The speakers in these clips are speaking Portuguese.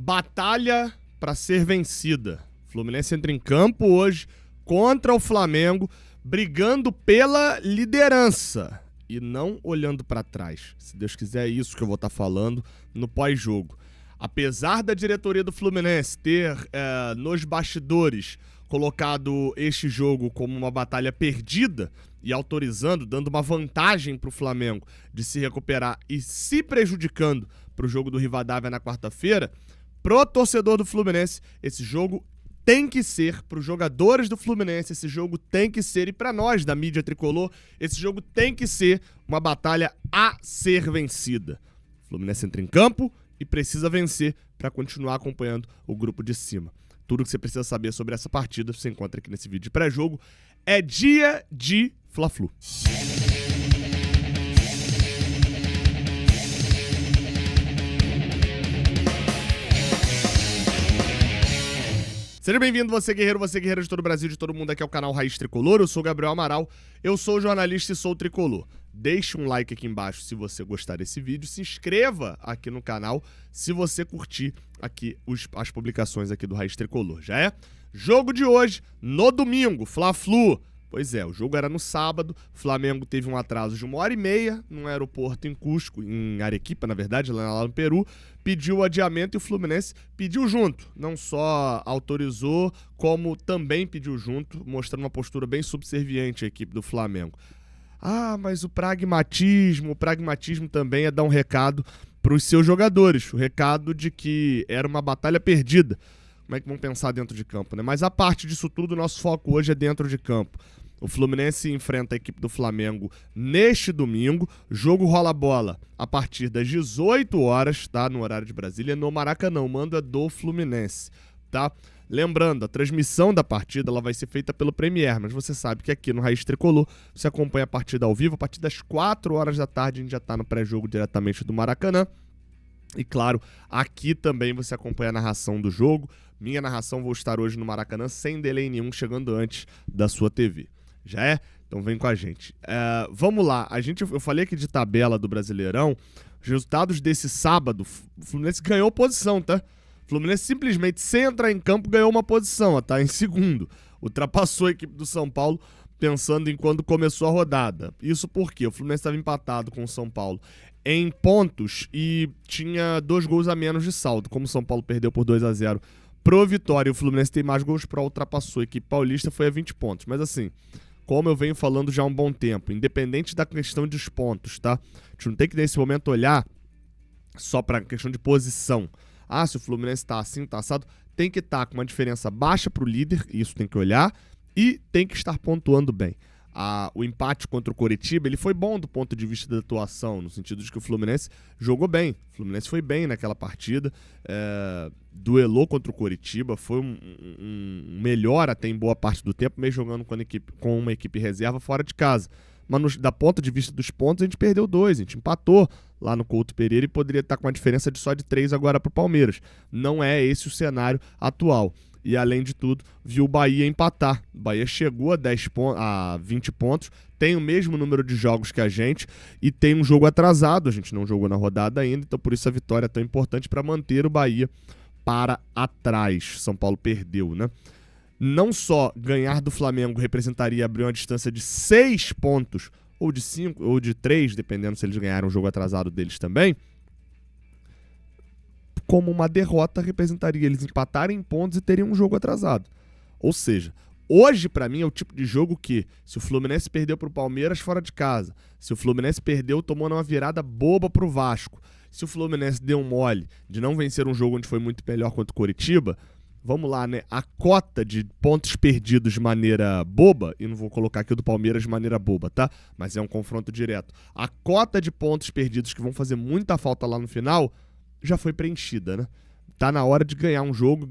Batalha para ser vencida. O Fluminense entra em campo hoje contra o Flamengo, brigando pela liderança e não olhando para trás. Se Deus quiser, é isso que eu vou estar falando no pós-jogo. Apesar da diretoria do Fluminense ter, nos bastidores, colocado este jogo como uma batalha perdida e autorizando, dando uma vantagem para o Flamengo de se recuperar e se prejudicando para o jogo do Rivadavia na quarta-feira, pro torcedor do Fluminense, esse jogo tem que ser, para os jogadores do Fluminense, esse jogo tem que ser, e para nós da mídia tricolor, esse jogo tem que ser uma batalha a ser vencida. O Fluminense entra em campo e precisa vencer para continuar acompanhando o grupo de cima. Tudo que você precisa saber sobre essa partida você encontra aqui nesse vídeo de pré-jogo. É dia de Fla-Flu. Seja bem-vindo, você guerreiro de todo o Brasil, de todo mundo, aqui é o canal Raiz Tricolor. Eu sou o Gabriel Amaral, eu sou jornalista e sou tricolor. Deixe um like aqui embaixo se você gostar desse vídeo, se inscreva aqui no canal se você curtir aqui as publicações aqui do Raiz Tricolor, já é? Jogo de hoje, no domingo, Fla-Flu. Pois é, o jogo era no sábado, o Flamengo teve um atraso de 1h30 no aeroporto em Cusco, em Arequipa, na verdade, lá no Peru, pediu o adiamento e o Fluminense pediu junto. Não só autorizou, como também pediu junto, mostrando uma postura bem subserviente à equipe do Flamengo. Ah, mas o pragmatismo também é dar um recado para os seus jogadores, o recado de que era uma batalha perdida. Como é que vão pensar dentro de campo, né? Mas a parte disso tudo, nosso foco hoje é dentro de campo. O Fluminense enfrenta a equipe do Flamengo neste domingo. Jogo rola bola a partir das 18 horas, tá? No horário de Brasília, no Maracanã. O mando é do Fluminense, tá? Lembrando, a transmissão da partida ela vai ser feita pelo Premier, mas você sabe que aqui no Raiz Tricolor você acompanha a partida ao vivo. A partir das 4 horas da tarde a gente já tá no pré-jogo diretamente do Maracanã. E claro, aqui também você acompanha a narração do jogo. Minha narração vou estar hoje no Maracanã sem delay nenhum, chegando antes da sua TV. Já é? Então vem com a gente. Vamos lá, eu falei aqui de tabela do Brasileirão. Os resultados desse sábado, o Fluminense ganhou posição, tá? O Fluminense simplesmente, sem entrar em campo, ganhou uma posição, tá? Em segundo. Ultrapassou a equipe do São Paulo, pensando em quando começou a rodada. Isso porque o Fluminense estava empatado com o São Paulo em pontos e tinha 2 gols a menos de saldo. Como o São Paulo perdeu por 2-0 pro Vitória e o Fluminense tem mais gols para ultrapassou a equipe paulista, foi a 20 pontos. Mas assim, como eu venho falando já há um bom tempo, independente da questão dos pontos, tá? A gente não tem que nesse momento olhar só para a questão de posição. Ah, se o Fluminense tá assim, tá assado, tem que estar com uma diferença baixa pro líder, isso tem que olhar, e tem que estar pontuando bem. O empate contra o Coritiba, ele foi bom do ponto de vista da atuação, no sentido de que o Fluminense jogou bem. O Fluminense foi bem naquela partida, duelou contra o Coritiba, foi um melhor até em boa parte do tempo, mesmo jogando com uma equipe reserva fora de casa. Mas da ponto de vista dos pontos, a gente perdeu 2, a gente empatou lá no Couto Pereira e poderia estar com uma diferença de só de 3 agora para o Palmeiras. Não é esse o cenário atual. E, além de tudo, viu o Bahia empatar. O Bahia chegou a 20 pontos, tem o mesmo número de jogos que a gente e tem um jogo atrasado. A gente não jogou na rodada ainda, então por isso a vitória é tão importante para manter o Bahia para atrás. São Paulo perdeu, né? Não só ganhar do Flamengo representaria abrir uma distância de 6 pontos, ou de 5, ou de 3, dependendo se eles ganharam o jogo atrasado deles também, como uma derrota representaria eles empatarem em pontos e teriam um jogo atrasado. Ou seja, hoje pra mim é o tipo de jogo que, se o Fluminense perdeu pro Palmeiras fora de casa, se o Fluminense perdeu tomando uma virada boba pro Vasco, se o Fluminense deu um mole de não vencer um jogo onde foi muito melhor contra o Coritiba, vamos lá, né? A cota de pontos perdidos de maneira boba, e não vou colocar aqui o do Palmeiras de maneira boba, tá? Mas é um confronto direto. A cota de pontos perdidos que vão fazer muita falta lá no final já foi preenchida, né? Tá na hora de ganhar um jogo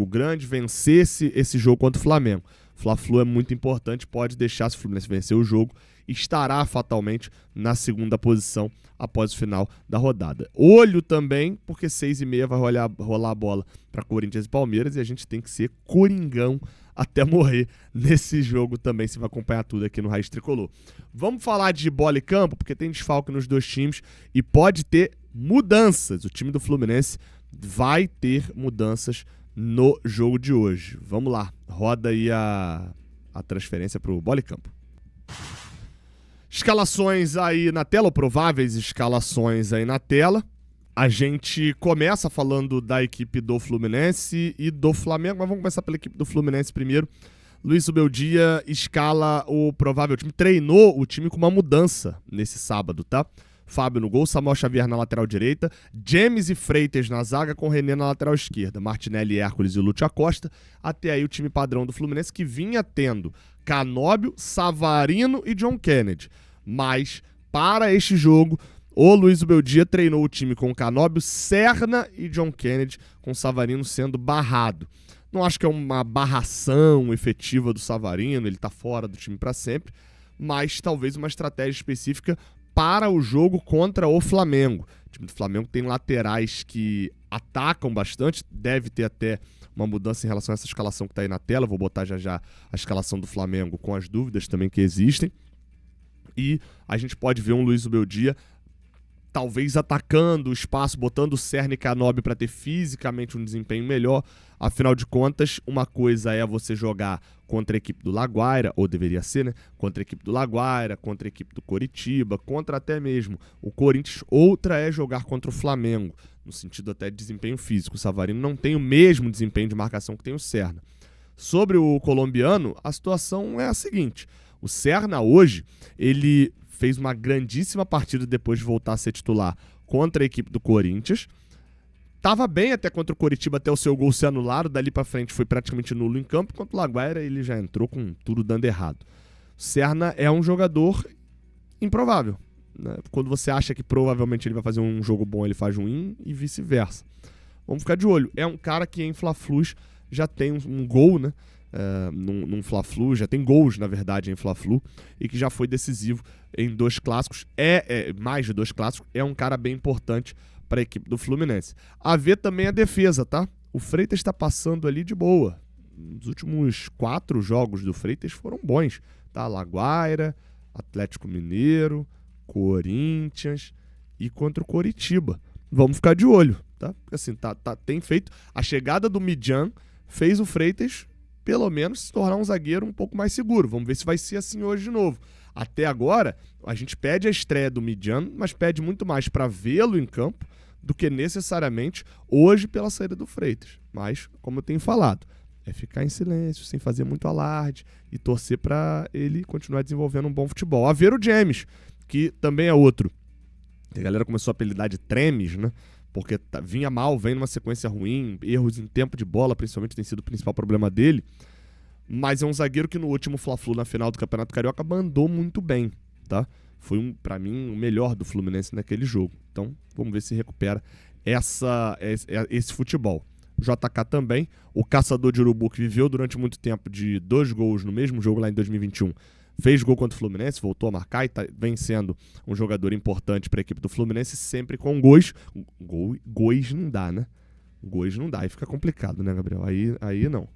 grande, vencer esse jogo contra o Flamengo. Fla-Flu é muito importante, pode deixar, se o Fluminense vencer o jogo, estará fatalmente na segunda posição após o final da rodada. Olho também, porque 6h30 vai rolar a bola para Corinthians e Palmeiras e a gente tem que ser coringão até morrer nesse jogo também. Você vai acompanhar tudo aqui no Raiz Tricolor. Vamos falar de bola e campo, porque tem desfalque nos dois times e pode ter mudanças. O time do Fluminense vai ter mudanças no jogo de hoje. Vamos lá, roda aí a transferência para o Bola e Campo. Escalações aí na tela, ou prováveis escalações aí na tela. A gente começa falando da equipe do Fluminense e do Flamengo, mas vamos começar pela equipe do Fluminense primeiro. Luiz Ubeldia escala o provável time, treinou o time com uma mudança nesse sábado, tá? Fábio no gol, Samuel Xavier na lateral direita, James e Freitas na zaga com René na lateral esquerda, Martinelli, Hércules e Lúcio Acosta. Até aí o time padrão do Fluminense que vinha tendo Canóbio, Savarino e John Kennedy. Mas para este jogo, o Luiz Ubeldia treinou o time com Canóbio, Serna e John Kennedy, com Savarino sendo barrado. Não acho que é uma barração efetiva do Savarino, ele tá fora do time para sempre, mas talvez uma estratégia específica para o jogo contra o Flamengo. O time do Flamengo tem laterais que atacam bastante, deve ter até uma mudança em relação a essa escalação que está aí na tela. Vou botar já a escalação do Flamengo com as dúvidas também que existem. E a gente pode ver um Luiz Ubeldia talvez atacando o espaço, botando o Serna e Canóbio para ter fisicamente um desempenho melhor. Afinal de contas, uma coisa é você jogar contra a equipe do Laguaira, ou deveria ser, né? Contra a equipe do Laguaira, contra a equipe do Coritiba, contra até mesmo o Corinthians. Outra é jogar contra o Flamengo, no sentido até de desempenho físico. O Savarino não tem o mesmo desempenho de marcação que tem o Serna. Sobre o colombiano, a situação é a seguinte. O Serna hoje, ele fez uma grandíssima partida depois de voltar a ser titular contra a equipe do Corinthians. Tava bem até contra o Coritiba, até o seu gol ser anulado. Dali pra frente foi praticamente nulo em campo. Contra o Laguaira ele já entrou com tudo dando errado. O Serna é um jogador improvável, né? Quando você acha que provavelmente ele vai fazer um jogo bom, ele faz ruim e vice-versa. Vamos ficar de olho. É um cara que em Fla-Flus já tem um gol, né? Num Fla-Flu, já tem gols, na verdade, em Fla-Flu, e que já foi decisivo em 2 clássicos, mais de 2 clássicos, é um cara bem importante para a equipe do Fluminense. A ver também a defesa, tá? O Freitas está passando ali de boa. Os últimos 4 jogos do Freitas foram bons, tá? Laguaira, Atlético Mineiro, Corinthians e contra o Coritiba. Vamos ficar de olho, tá? Porque assim, tem feito, a chegada do Midjan fez o Freitas pelo menos se tornar um zagueiro um pouco mais seguro. Vamos ver se vai ser assim hoje de novo. Até agora, a gente pede a estreia do Midjan, mas pede muito mais para vê-lo em campo do que necessariamente hoje pela saída do Freitas. Mas, como eu tenho falado, é ficar em silêncio, sem fazer muito alarde e torcer para ele continuar desenvolvendo um bom futebol. A ver o James, que também é outro. A galera começou a apelidar de Tremes, né? Porque vinha mal, vem numa sequência ruim, erros em tempo de bola, principalmente, tem sido o principal problema dele. Mas é um zagueiro que no último Fla-Flu, na final do Campeonato Carioca, mandou muito bem, tá? Foi, pra mim, o melhor do Fluminense naquele jogo. Então, vamos ver se recupera esse futebol. JK também, o caçador de urubu que viveu durante muito tempo de 2 gols no mesmo jogo lá em 2021, fez gol contra o Fluminense, voltou a marcar e vem sendo um jogador importante para a equipe do Fluminense, sempre com gols. Gols não dá, né? Gols não dá, aí fica complicado, né, Gabriel? Aí não.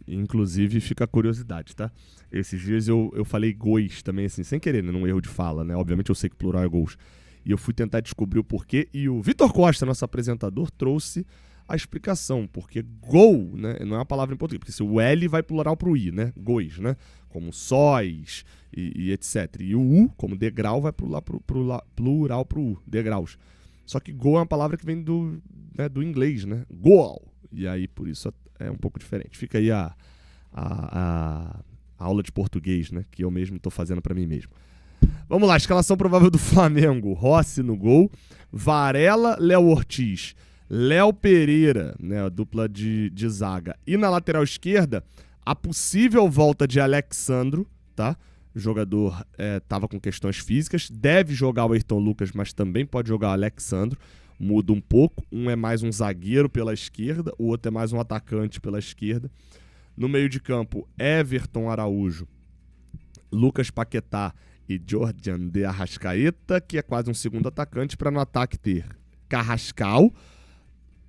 Inclusive, fica a curiosidade, tá? Esses dias eu falei gols também, assim, sem querer, né? Num erro de fala, né? Obviamente eu sei que plural é gols. E eu fui tentar descobrir o porquê, e o Vitor Costa, nosso apresentador, trouxe a explicação, porque gol, né, não é uma palavra em português, porque se o L vai plural pro I, né, gois, né, como sóis e etc. E o U, como degrau, vai plural pro U, degraus. Só que gol é uma palavra que vem do inglês, né, goal, e aí por isso é um pouco diferente. Fica aí a aula de português, né, que eu mesmo estou fazendo para mim mesmo. Vamos lá, escalação provável do Flamengo: Rossi no gol, Varela, Léo Ortiz, Léo Pereira, né, a dupla de zaga. E na lateral esquerda, a possível volta de Alexandro, tá? O jogador estava com questões físicas, deve jogar o Ayrton Lucas, mas também pode jogar o Alexandro. Muda um pouco, um é mais um zagueiro pela esquerda, o outro é mais um atacante pela esquerda. No meio de campo, Everton Araújo, Lucas Paquetá e Jordan de Arrascaeta, que é quase um segundo atacante, para no ataque ter Carrascal,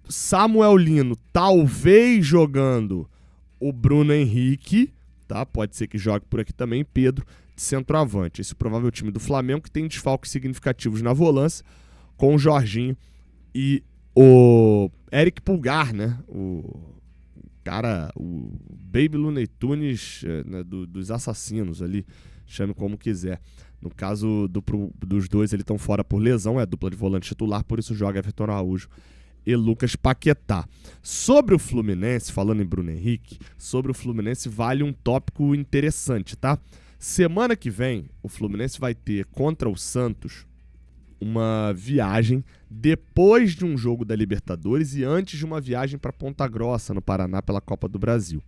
Samuel Lino, talvez jogando o Bruno Henrique, tá? Pode ser que jogue por aqui também, Pedro, de centroavante. Esse provável time do Flamengo, que tem desfalques significativos na volância, com o Jorginho e O Eric Pulgar, né? O Baby Looney Tunes, né, dos assassinos ali, chame como quiser. No caso dos dois, eles estão fora por lesão, é a dupla de volante titular, por isso joga Everton Araújo e Lucas Paquetá. Sobre o Fluminense, falando em Bruno Henrique, sobre o Fluminense vale um tópico interessante, tá? Semana que vem, o Fluminense vai ter contra o Santos uma viagem depois de um jogo da Libertadores e antes de uma viagem para Ponta Grossa, no Paraná, pela Copa do Brasil.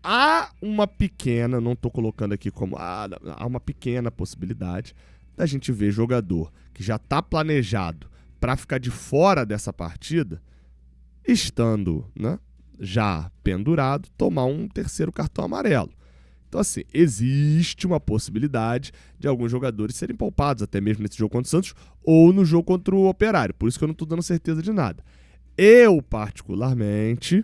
Há uma pequena, não estou colocando aqui como... há uma pequena possibilidade da gente ver jogador que já está planejado para ficar de fora dessa partida, estando, né, já pendurado, tomar um terceiro cartão amarelo. Então, assim, existe uma possibilidade de alguns jogadores serem poupados, até mesmo nesse jogo contra o Santos ou no jogo contra o Operário. Por isso que eu não estou dando certeza de nada. Eu, particularmente,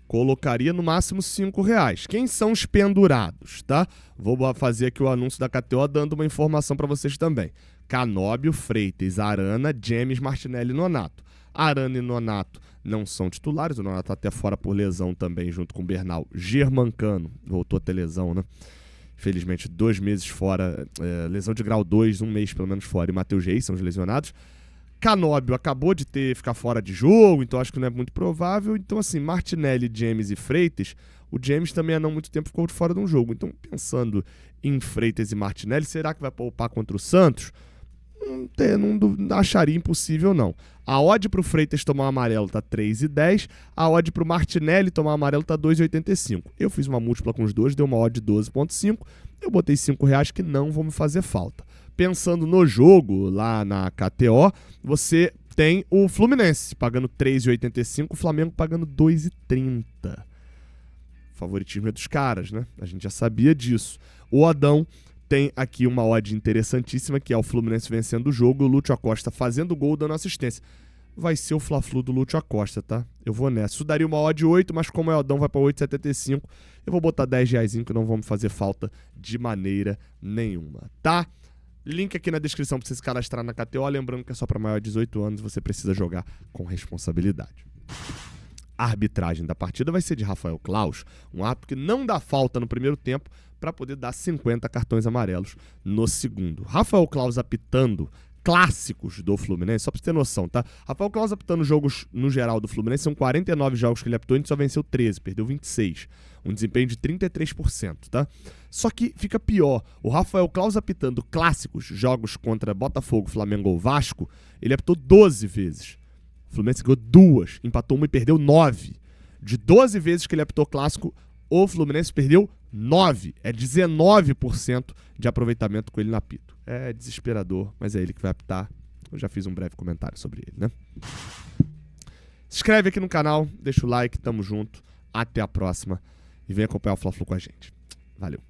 colocaria no máximo R$5. Quem são os pendurados, tá? Vou fazer aqui o anúncio da KTO dando uma informação para vocês também. Canóbio, Freitas, Arana, James, Martinelli e Nonato. Arana e Nonato não são titulares, o Nonato está até fora por lesão também, junto com o Bernal. Germancano voltou a ter lesão, né? Infelizmente, 2 meses fora, lesão de grau 2, 1 mês pelo menos fora. E Matheus Reis são os lesionados. Canóbio acabou de ficar fora de jogo, então acho que não é muito provável. Então, assim, Martinelli, James e Freitas, o James também há não muito tempo ficou de fora de um jogo. Então, pensando em Freitas e Martinelli, será que vai poupar contra o Santos? Não acharia impossível, não. A odd pro Freitas tomar um amarelo tá 3,10. A odd pro Martinelli tomar um amarelo tá 2,85. Eu fiz uma múltipla com os dois, deu uma odd de 12,5. Eu botei R$5 que não vão me fazer falta. Pensando no jogo, lá na KTO, você tem o Fluminense pagando 3,85, o Flamengo pagando 2,30. Favoritismo é dos caras, né? A gente já sabia disso. O Adão tem aqui uma odd interessantíssima, que é o Fluminense vencendo o jogo e o Lúcio Acosta fazendo gol, dando assistência. Vai ser o Fla-Flu do Lúcio Acosta, tá? Eu vou nessa. Isso daria uma odd 8, mas como é o Adão, vai para 8,75. Eu vou botar R$10 que não vão me fazer falta de maneira nenhuma, tá? Link aqui na descrição para você se cadastrar na KTO. Lembrando que é só para maior de 18 anos, você precisa jogar com responsabilidade. A arbitragem da partida vai ser de Rafael Claus, um árbitro que não dá falta no primeiro tempo para poder dar 50 cartões amarelos no segundo. Rafael Claus apitando clássicos do Fluminense, só para você ter noção, tá? Rafael Claus apitando jogos no geral do Fluminense, são 49 jogos que ele apitou e a gente só venceu 13, perdeu 26. Um desempenho de 33%, tá? Só que fica pior. O Rafael Claus apitando clássicos, jogos contra Botafogo, Flamengo ou Vasco, ele apitou 12 vezes. O Fluminense ganhou 2, empatou 1 e perdeu 9. De 12 vezes que ele apitou clássico, o Fluminense perdeu 9. É 19% de aproveitamento com ele no apito. É desesperador, mas é ele que vai apitar. Eu já fiz um breve comentário sobre ele, né? Se inscreve aqui no canal, deixa o like, tamo junto. Até a próxima. E vem acompanhar o Fla-Flu com a gente. Valeu.